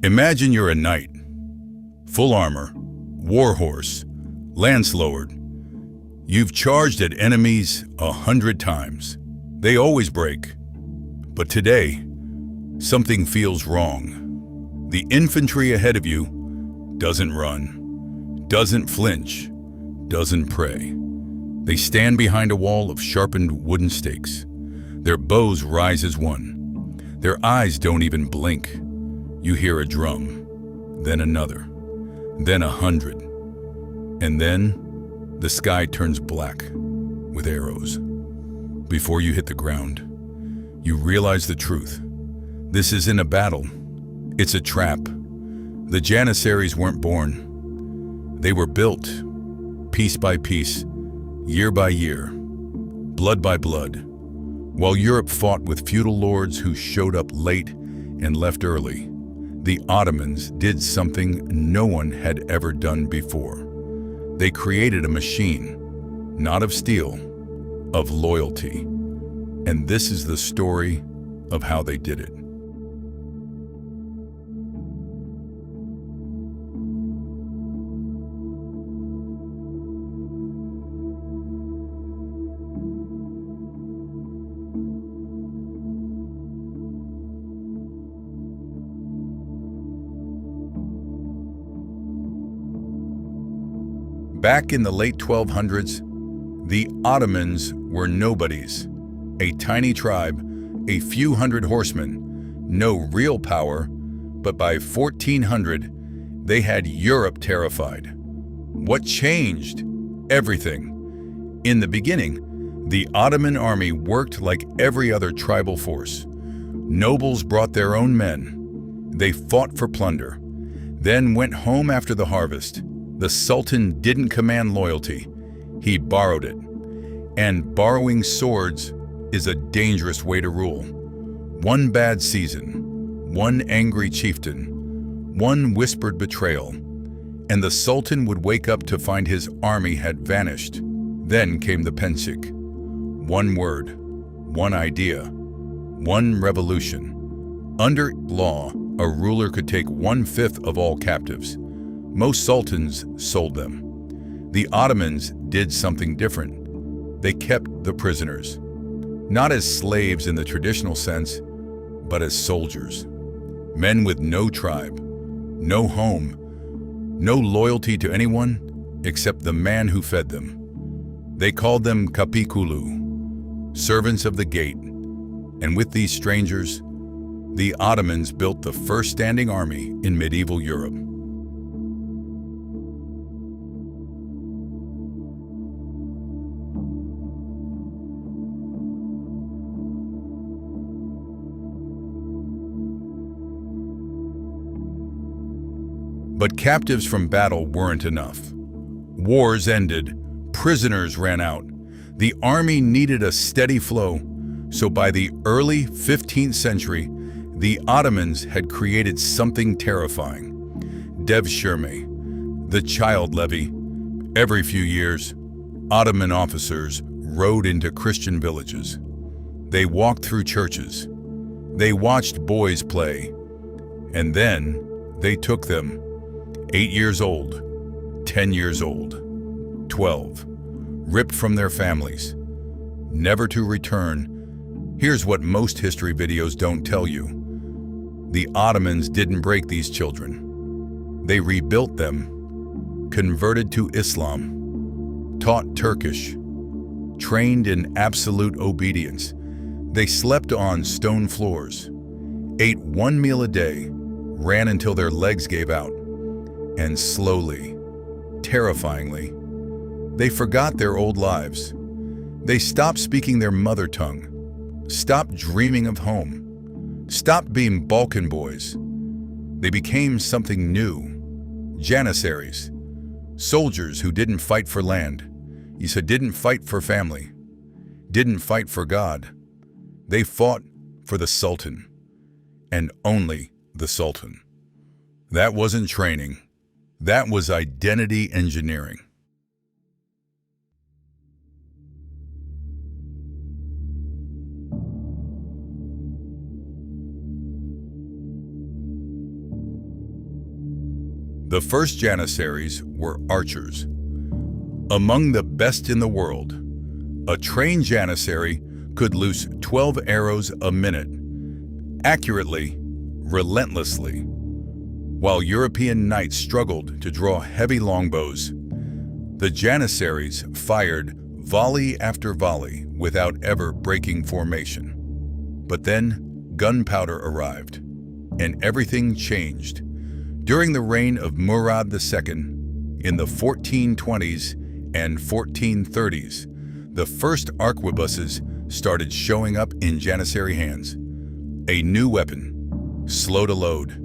Imagine you're a knight, full armor, warhorse, lance-lowered. You've charged at enemies 100 times. They always break. But today, something feels wrong. The infantry ahead of you doesn't run, doesn't flinch, doesn't pray. They stand behind a wall of sharpened wooden stakes. Their bows rise as one. Their eyes don't even blink. You hear a drum, then another, then 100. And then the sky turns black with arrows. Before you hit the ground, you realize the truth. This isn't a battle. It's a trap. The Janissaries weren't born. They were built, piece by piece, year by year, blood by blood, while Europe fought with feudal lords who showed up late and left early. The Ottomans did something no one had ever done before. They created a machine, not of steel, of loyalty. And this is the story of how they did it. Back in the late 1200s, the Ottomans were nobodies. A tiny tribe, a few hundred horsemen, no real power, but by 1400, they had Europe terrified. What changed? Everything. In the beginning, the Ottoman army worked like every other tribal force. Nobles brought their own men. They fought for plunder, then went home after the harvest. The Sultan didn't command loyalty, he borrowed it. And borrowing swords is a dangerous way to rule. One bad season, one angry chieftain, one whispered betrayal, and the Sultan would wake up to find his army had vanished. Then came the Pensik. One word, one idea, one revolution. Under law, a ruler could take 1/5 of all captives. Most sultans sold them. The Ottomans did something different. They kept the prisoners, not as slaves in the traditional sense, but as soldiers. Men with no tribe, no home, no loyalty to anyone except the man who fed them. They called them kapikulu, servants of the gate. And with these strangers, the Ottomans built the first standing army in medieval Europe. But captives from battle weren't enough. Wars ended, prisoners ran out. The army needed a steady flow, so by the early 15th century, the Ottomans had created something terrifying. Devshirme, the child levy. Every few years, Ottoman officers rode into Christian villages. They walked through churches. They watched boys play. And then they took them. 8 years old, 10 years old, 12, ripped from their families, never to return. Here's what most history videos don't tell you. The Ottomans didn't break these children. They rebuilt them, converted to Islam, taught Turkish, trained in absolute obedience. They slept on stone floors, ate one meal a day, ran until their legs gave out. And slowly, terrifyingly, they forgot their old lives. They stopped speaking their mother tongue, stopped dreaming of home, stopped being Balkan boys. They became something new. Janissaries, soldiers who didn't fight for land. You said didn't fight for family, didn't fight for God. They fought for the Sultan, and only the Sultan. That wasn't training. That was identity engineering. The first Janissaries were archers. Among the best in the world, a trained Janissary could loose 12 arrows a minute, accurately, relentlessly, while European knights struggled to draw heavy longbows. The Janissaries fired volley after volley without ever breaking formation. But then gunpowder arrived, and everything changed. During the reign of Murad II, in the 1420s and 1430s, the first arquebuses started showing up in Janissary hands. A new weapon, slow to load.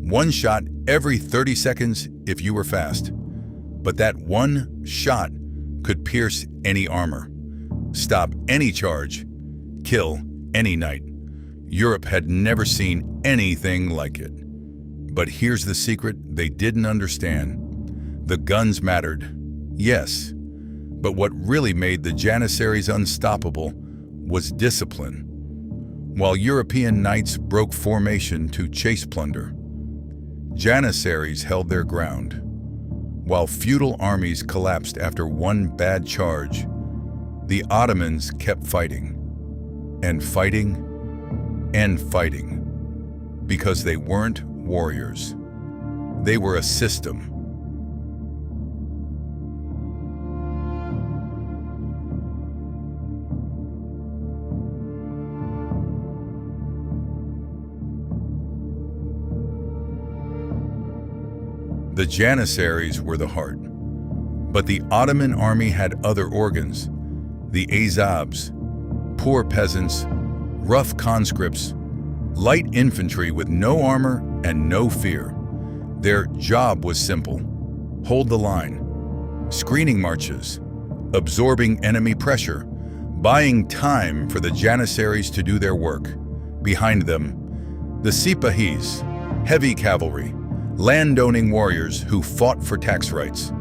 One shot every 30 seconds if you were fast. But that one shot could pierce any armor, stop any charge, kill any knight. Europe had never seen anything like it. But here's the secret they didn't understand. The guns mattered, yes, but what really made the Janissaries unstoppable was discipline. While European knights broke formation to chase plunder, Janissaries held their ground. While feudal armies collapsed after one bad charge, the Ottomans kept fighting, and fighting, and fighting, because they weren't warriors. They were a system. The Janissaries were the heart, but the Ottoman army had other organs. The Azabs, poor peasants, rough conscripts, light infantry with no armor and no fear. Their job was simple: hold the line, screening marches, absorbing enemy pressure, buying time for the Janissaries to do their work. Behind them, the Sipahis, heavy cavalry, land-owning warriors who fought for tax rights,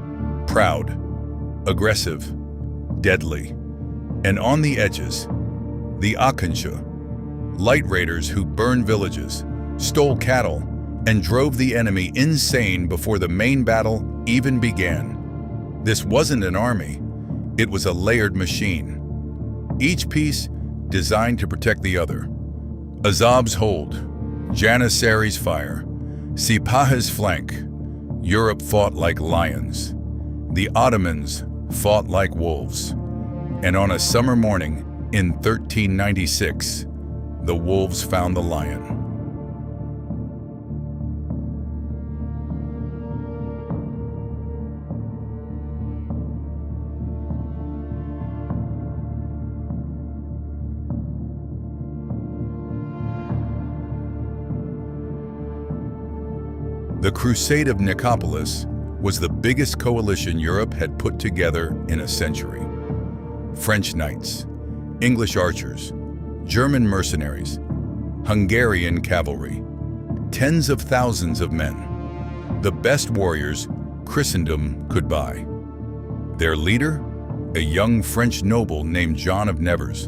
proud, aggressive, deadly. And on the edges, the Akansha, light raiders who burned villages, stole cattle, and drove the enemy insane before the main battle even began. This wasn't an army, it was a layered machine, each piece designed to protect the other. Azab's hold, Janissaries fire, Sipah's flank. Europe fought like lions. The Ottomans fought like wolves. And on a summer morning in 1396, the wolves found the lion. The Crusade of Nicopolis was the biggest coalition Europe had put together in a century. French knights, English archers, German mercenaries, Hungarian cavalry, tens of thousands of men, the best warriors Christendom could buy. Their leader, a young French noble named John of Nevers,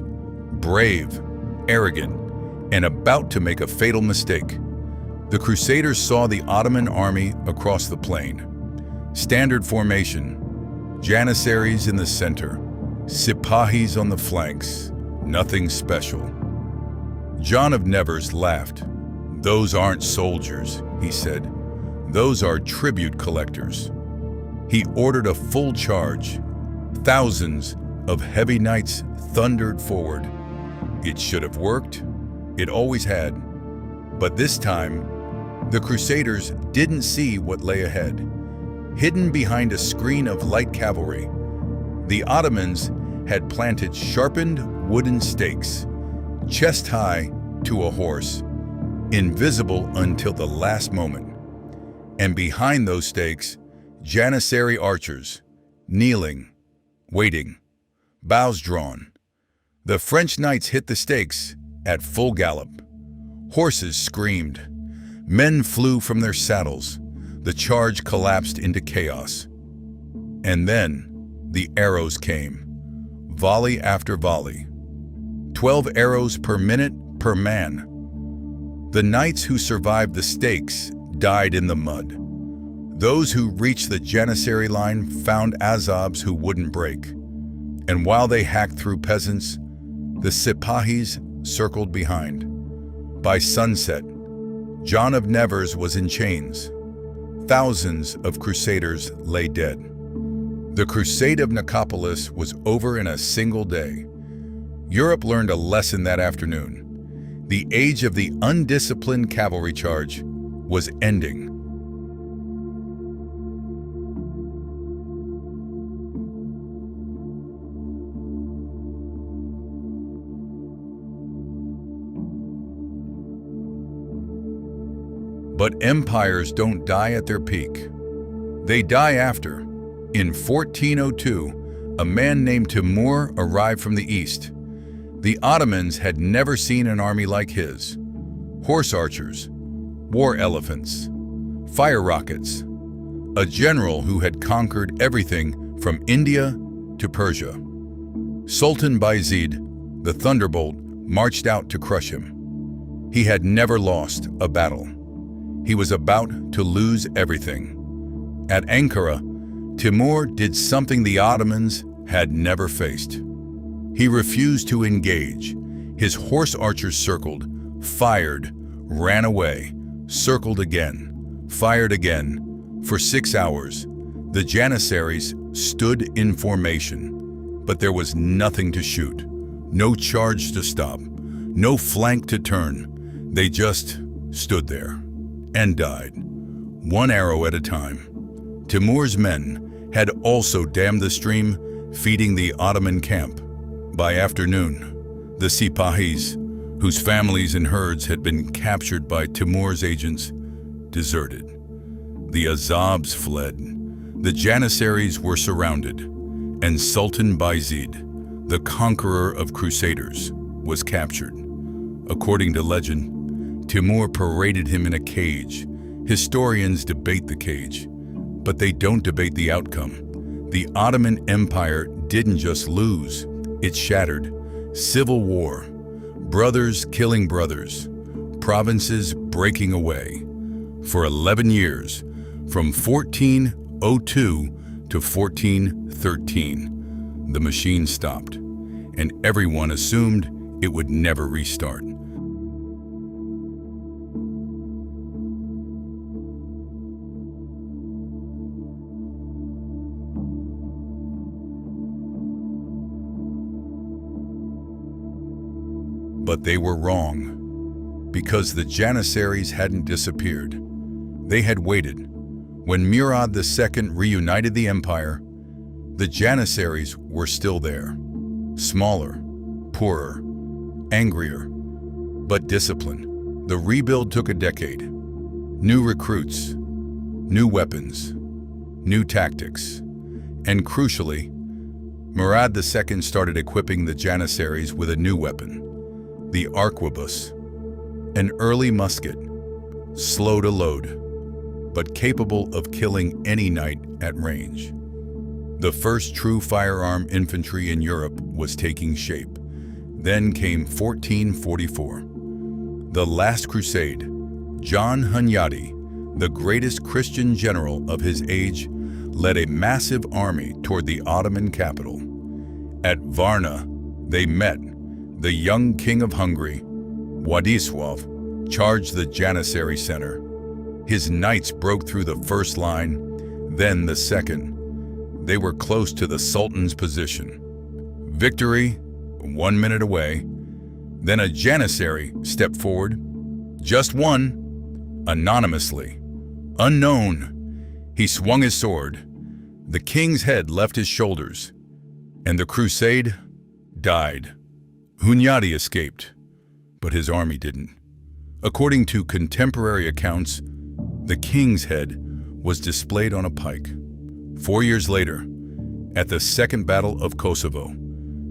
brave, arrogant, and about to make a fatal mistake. The Crusaders saw the Ottoman army across the plain. Standard formation, Janissaries in the center, Sipahis on the flanks, nothing special. John of Nevers laughed. "Those aren't soldiers," he said. "Those are tribute collectors." He ordered a full charge. Thousands of heavy knights thundered forward. It should have worked. It always had. But this time, the Crusaders didn't see what lay ahead. Hidden behind a screen of light cavalry, the Ottomans had planted sharpened wooden stakes, chest high to a horse, invisible until the last moment. And behind those stakes, Janissary archers, kneeling, waiting, bows drawn. The French knights hit the stakes at full gallop. Horses screamed. Men flew from their saddles. The charge collapsed into chaos. And then the arrows came, volley after volley. 12 arrows per minute per man. The knights who survived the stakes died in the mud. Those who reached the Janissary line found Azovs who wouldn't break. And while they hacked through peasants, the Sipahis circled behind. By sunset, John of Nevers was in chains. Thousands of Crusaders lay dead. The Crusade of Nicopolis was over in a single day. Europe learned a lesson that afternoon. The age of the undisciplined cavalry charge was ending. But empires don't die at their peak. They die after. In 1402, a man named Timur arrived from the east. The Ottomans had never seen an army like his. Horse archers, war elephants, fire rockets. A general who had conquered everything from India to Persia. Sultan Bayezid, the thunderbolt, marched out to crush him. He had never lost a battle. He was about to lose everything. At Ankara, Timur did something the Ottomans had never faced. He refused to engage. His horse archers circled, fired, ran away, circled again, fired again. For 6 hours, the Janissaries stood in formation, but there was nothing to shoot, no charge to stop, no flank to turn. They just stood there and died, one arrow at a time. Timur's men had also dammed the stream, feeding the Ottoman camp. By afternoon, the Sipahis, whose families and herds had been captured by Timur's agents, deserted. The Azovs fled. The Janissaries were surrounded, and Sultan Bayezid, the conqueror of Crusaders, was captured. According to legend, Timur paraded him in a cage. Historians debate the cage, but they don't debate the outcome. The Ottoman Empire didn't just lose, it shattered. Civil war, brothers killing brothers, provinces breaking away. For 11 years, from 1402 to 1413, the machine stopped, and everyone assumed it would never restart. But they were wrong, because the Janissaries hadn't disappeared. They had waited. When Murad II reunited the empire, the Janissaries were still there. Smaller, poorer, angrier, but disciplined. The rebuild took a decade. New recruits, new weapons, new tactics, and crucially, Murad II started equipping the Janissaries with a new weapon. The arquebus, an early musket, slow to load, but capable of killing any knight at range. The first true firearm infantry in Europe was taking shape. Then came 1444. The last crusade. John Hunyadi, the greatest Christian general of his age, led a massive army toward the Ottoman capital. At Varna, they met. The young king of Hungary, Władysław, charged the Janissary center. His knights broke through the first line, then the second. They were close to the Sultan's position. Victory, 1 minute away. Then a Janissary stepped forward. Just one, anonymously, unknown. He swung his sword. The king's head left his shoulders, and the crusade died. Hunyadi escaped, but his army didn't. According to contemporary accounts, the king's head was displayed on a pike. 4 years later, at the Second Battle of Kosovo,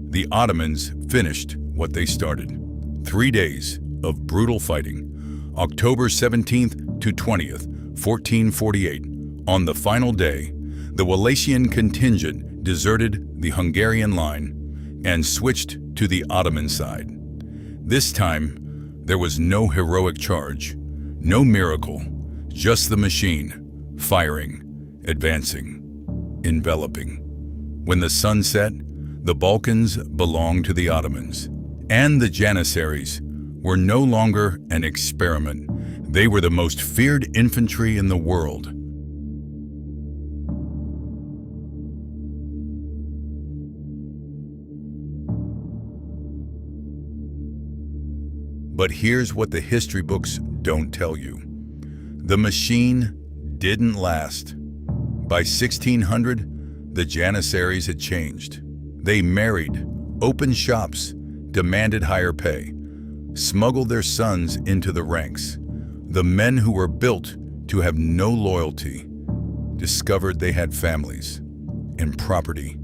the Ottomans finished what they started. 3 days of brutal fighting, October 17th to 20th, 1448. On the final day, the Wallachian contingent deserted the Hungarian line and switched to the Ottoman side. This time, there was no heroic charge, no miracle, just the machine, firing, advancing, enveloping. When the sun set, the Balkans belonged to the Ottomans, and the Janissaries were no longer an experiment. They were the most feared infantry in the world. But here's what the history books don't tell you. The machine didn't last. By 1600, the Janissaries had changed. They married, opened shops, demanded higher pay, smuggled their sons into the ranks. The men who were built to have no loyalty discovered they had families and property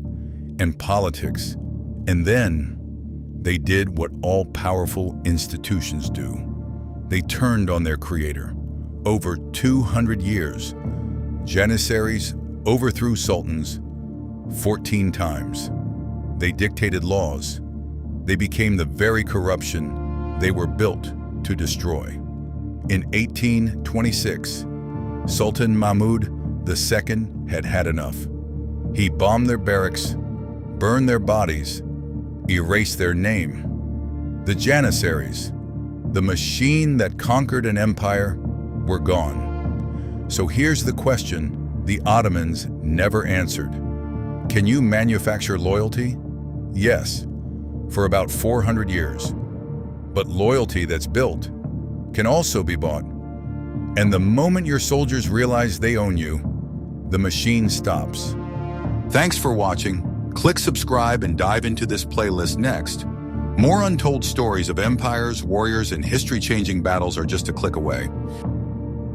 and politics, and then they did what all-powerful institutions do. They turned on their creator. Over 200 years, Janissaries overthrew sultans 14 times. They dictated laws. They became the very corruption they were built to destroy. In 1826, Sultan Mahmud II had had enough. He bombed their barracks, burned their bodies, erased their name. The Janissaries, the machine that conquered an empire, were gone. So here's the question the Ottomans never answered. Can you manufacture loyalty? Yes, for about 400 years. But loyalty that's built can also be bought. And the moment your soldiers realize they own you, the machine stops. Thanks for watching. Click subscribe and dive into this playlist next. More untold stories of empires, warriors, and history-changing battles are just a click away.